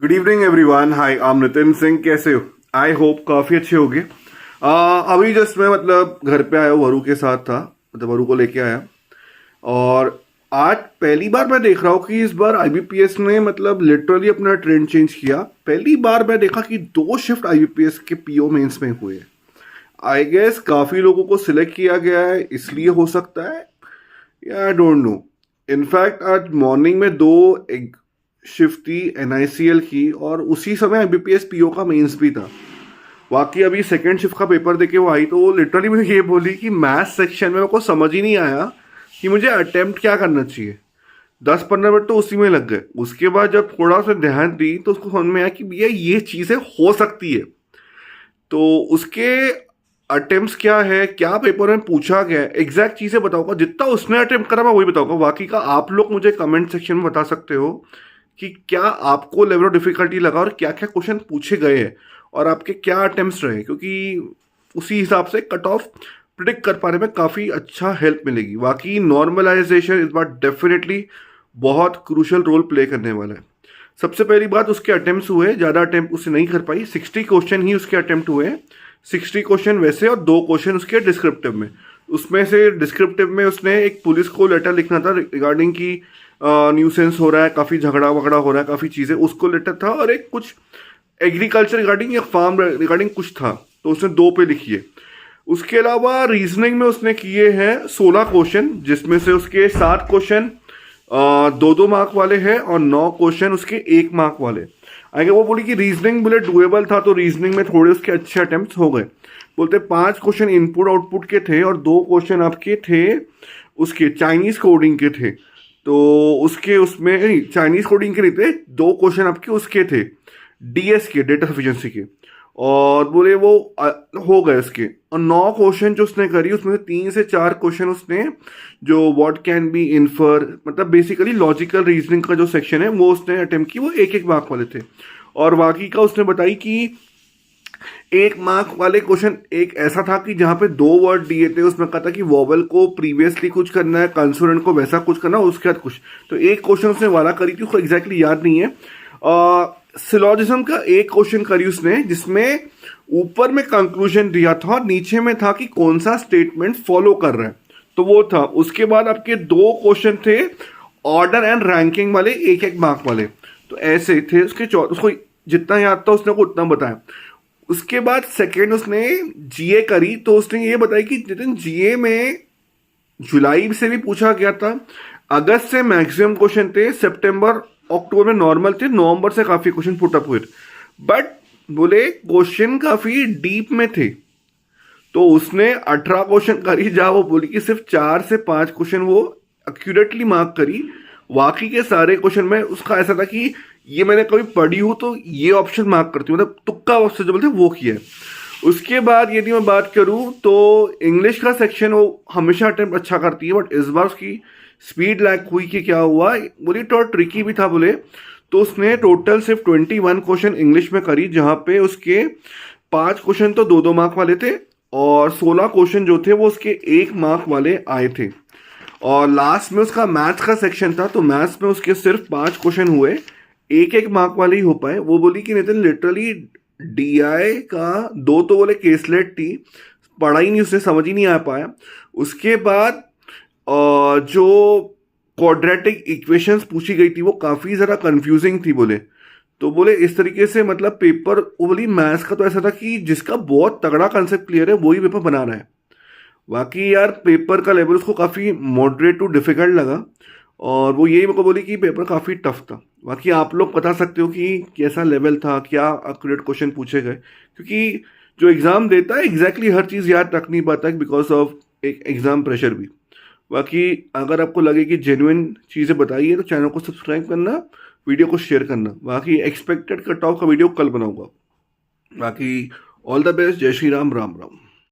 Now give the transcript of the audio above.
Good evening everyone. Hi, I am Nitin Singh. कैसे हो? I hope काफ़ी अच्छे होगे। अभी जस्ट मैं घर पे आया हूँ, वरु के साथ था, वरु को लेके आया। और आज पहली बार मैं देख रहा हूँ कि इस बार आईबीपीएस ने लिटरली अपना ट्रेंड चेंज किया। पहली बार मैं देखा कि 2 शिफ्ट आईबीपीएस के पीओ मेंस में हुए। आई गेस काफ़ी लोगों को सिलेक्ट किया गया है, इसलिए हो सकता है, या आई डोंट नो। इनफैक्ट आज मॉर्निंग में 2 शिफ्ट थी एनआईसीएल की, और उसी समय आईबीपीएस पीओ का मेंस भी था। बाकी अभी सेकेंड शिफ्ट का पेपर देके वो आई, तो वो लिटरली मुझे ये बोली कि मैथ्स सेक्शन में मेरे को समझ ही नहीं आया कि मुझे अटेम्प्ट क्या करना चाहिए। 10-15 मिनट तो उसी में लग गए। उसके बाद जब थोड़ा सा ध्यान दी तो उसको समझ में आया कि भैया ये चीज़ें हो सकती है। तो उसके अटेम्प्ट्स क्या है, क्या पेपर में पूछा गया है, एग्जैक्ट चीज़ें बताऊंगा। जितना उसने अटेम्प्ट करा मैं वही बताऊंगा। बाकी का आप लोग मुझे कमेंट सेक्शन में बता सकते हो कि क्या आपको लेवल ऑफ डिफिकल्टी लगा और क्या क्या क्वेश्चन पूछे गए हैं और आपके क्या अटेम्प्ट्स रहे, क्योंकि उसी हिसाब से कट ऑफ प्रिडिक्ट कर पाने में काफ़ी अच्छा हेल्प मिलेगी। बाकी नॉर्मलाइजेशन इस बार डेफिनेटली बहुत क्रूशल रोल प्ले करने वाला है। सबसे पहली बात, उसके अटेम्प्ट्स हुए, ज़्यादा अटेम्प्ट उससे नहीं कर पाई। 60 क्वेश्चन ही उसके अटेम्प्ट हुए हैं। 60 क्वेश्चन वैसे और 2 क्वेश्चन उसके डिस्क्रिप्टिव में। उसमें से डिस्क्रिप्टिव में उसने एक पुलिस को लेटर लिखना था रिगार्डिंग की न्यूसेंस हो रहा है, काफ़ी झगड़ा वगड़ा हो रहा है, काफ़ी चीज़ें, उसको लेटर था। और एक कुछ एग्रीकल्चर रिगार्डिंग या फार्म रिगार्डिंग कुछ था, तो उसने 2 पे लिखी है। उसके अलावा रीजनिंग में उसने किए हैं 16 क्वेश्चन, जिसमें से उसके 7 क्वेश्चन 2-2 मार्क वाले हैं और 9 क्वेश्चन उसके 1 मार्क वाले। आगे वो बोली कि रीजनिंग बोले डुएबल था, तो रीजनिंग में थोड़े उसके अच्छे अटेम्प्ट हो गए। बोलते 5 क्वेश्चन इनपुट आउटपुट के थे और 2 क्वेश्चन आपके थे उसके चाइनीज कोडिंग के थे। तो उसके उसमें चाइनीज कोडिंग के नहीं थे, 2 क्वेश्चन आपके उसके थे डीएस के, डेटा सफिशिएंसी के। और बोले वो हो गए उसके। और 9 क्वेश्चन जो उसने करी, उसमें से 3 से 4 क्वेश्चन उसने जो what can be infer, basically logical reasoning का जो सेक्शन है वो उसने अटेम्प्ट की। वो 1-1 मार्क वाले थे। और बाकी का उसने बताई कि 1 मार्क वाले क्वेश्चन एक ऐसा था कि जहाँ पे 2 वर्ड दिए थे, उसमें कहा था कि वॉवल को प्रीवियसली कुछ करना है, कंसोनेंट को वैसा कुछ करना है, उसके बाद कुछ। तो एक क्वेश्चन उसने वाला करी थी, उसको एग्जैक्टली याद नहीं है। सिलोजिज्म का एक क्वेश्चन करी उसने, जिसमें ऊपर में कंक्लूजन दिया था और नीचे में था कि कौन सा स्टेटमेंट फॉलो कर रहा है, तो वो था। उसके बाद आपके 2 क्वेश्चन थे ऑर्डर एंड रैंकिंग वाले, 1-1 मार्क वाले। तो ऐसे थे उसके। उसको जितना याद था उसने को उतना बताया। उसके बाद सेकेंड उसने जीए करी, तो उसने ये बताया कि जितने जीए में जुलाई से भी पूछा गया था, अगस्त से मैक्सिमम क्वेश्चन थे, सितंबर अक्टूबर में नॉर्मल थे, नवंबर से काफी क्वेश्चन पुट अप हुए। बट बोले क्वेश्चन काफी डीप में थे। तो उसने 18 क्वेश्चन करी, जहां वो बोली कि सिर्फ 4 से 5 क्वेश्चन वो एक्यूरेटली मार्क करी। बाकी के सारे क्वेश्चन में उसका ऐसा था कि ये मैंने कभी पढ़ी हूं तो ये ऑप्शन मार्क करती हूँ, तुक्का ऑप्शन जो बोलते हैं वो किया है। उसके बाद यदि मैं बात करूं तो इंग्लिश का सेक्शन वो हमेशा अटेम्प्ट अच्छा करती है, बट इस बार उसकी स्पीड लैग हुई कि क्या हुआ, बोली थोड़ा ट्रिकी भी था बोले। तो उसने टोटल सिर्फ 21 क्वेश्चन इंग्लिश में करी, जहां पे उसके 5 क्वेश्चन तो 2-2 मार्क वाले थे और 16 क्वेश्चन जो थे वो उसके 1 मार्क वाले आए थे। और लास्ट में उसका मैथ्स का सेक्शन था, तो मैथ्स में उसके सिर्फ 5 क्वेश्चन हुए, 1-1 मार्क वाले ही हो पाए। वो बोली कि नितिन लिटरली डीआई का 2 तो बोले केसलेट थी, पढ़ा ही नहीं, उसने समझ ही नहीं आ पाया। उसके बाद जो क्वाड्रेटिक इक्वेशंस पूछी गई थी वो काफ़ी ज़्यादा कंफ्यूजिंग थी बोले। तो बोले इस तरीके से पेपर, वो बोली मैथ्स का तो ऐसा था कि जिसका बहुत तगड़ा कंसेप्ट क्लियर है वही पेपर बना रहा है। बाकी यार पेपर का लेवल उसको काफ़ी मॉडरेट टू डिफिकल्ट लगा, और वो यही मेरे को बोली कि पेपर काफ़ी टफ था। बाकी आप लोग बता सकते हो कि कैसा लेवल था, क्या एक्यूरेट क्वेश्चन पूछे गए, क्योंकि जो एग्ज़ाम देता है एग्जैक्टली हर चीज़ याद रख नहीं पाता है बिकॉज ऑफ एक एग्ज़ाम प्रेशर भी। बाकी अगर आपको लगे कि जेन्युइन चीज़ें बताइए तो चैनल को सब्सक्राइब करना, वीडियो को शेयर करना। बाकी एक्सपेक्टेड कट ऑफ का वीडियो कल बनाऊंगा। बाकी ऑल द बेस्ट, जय श्री राम, राम राम।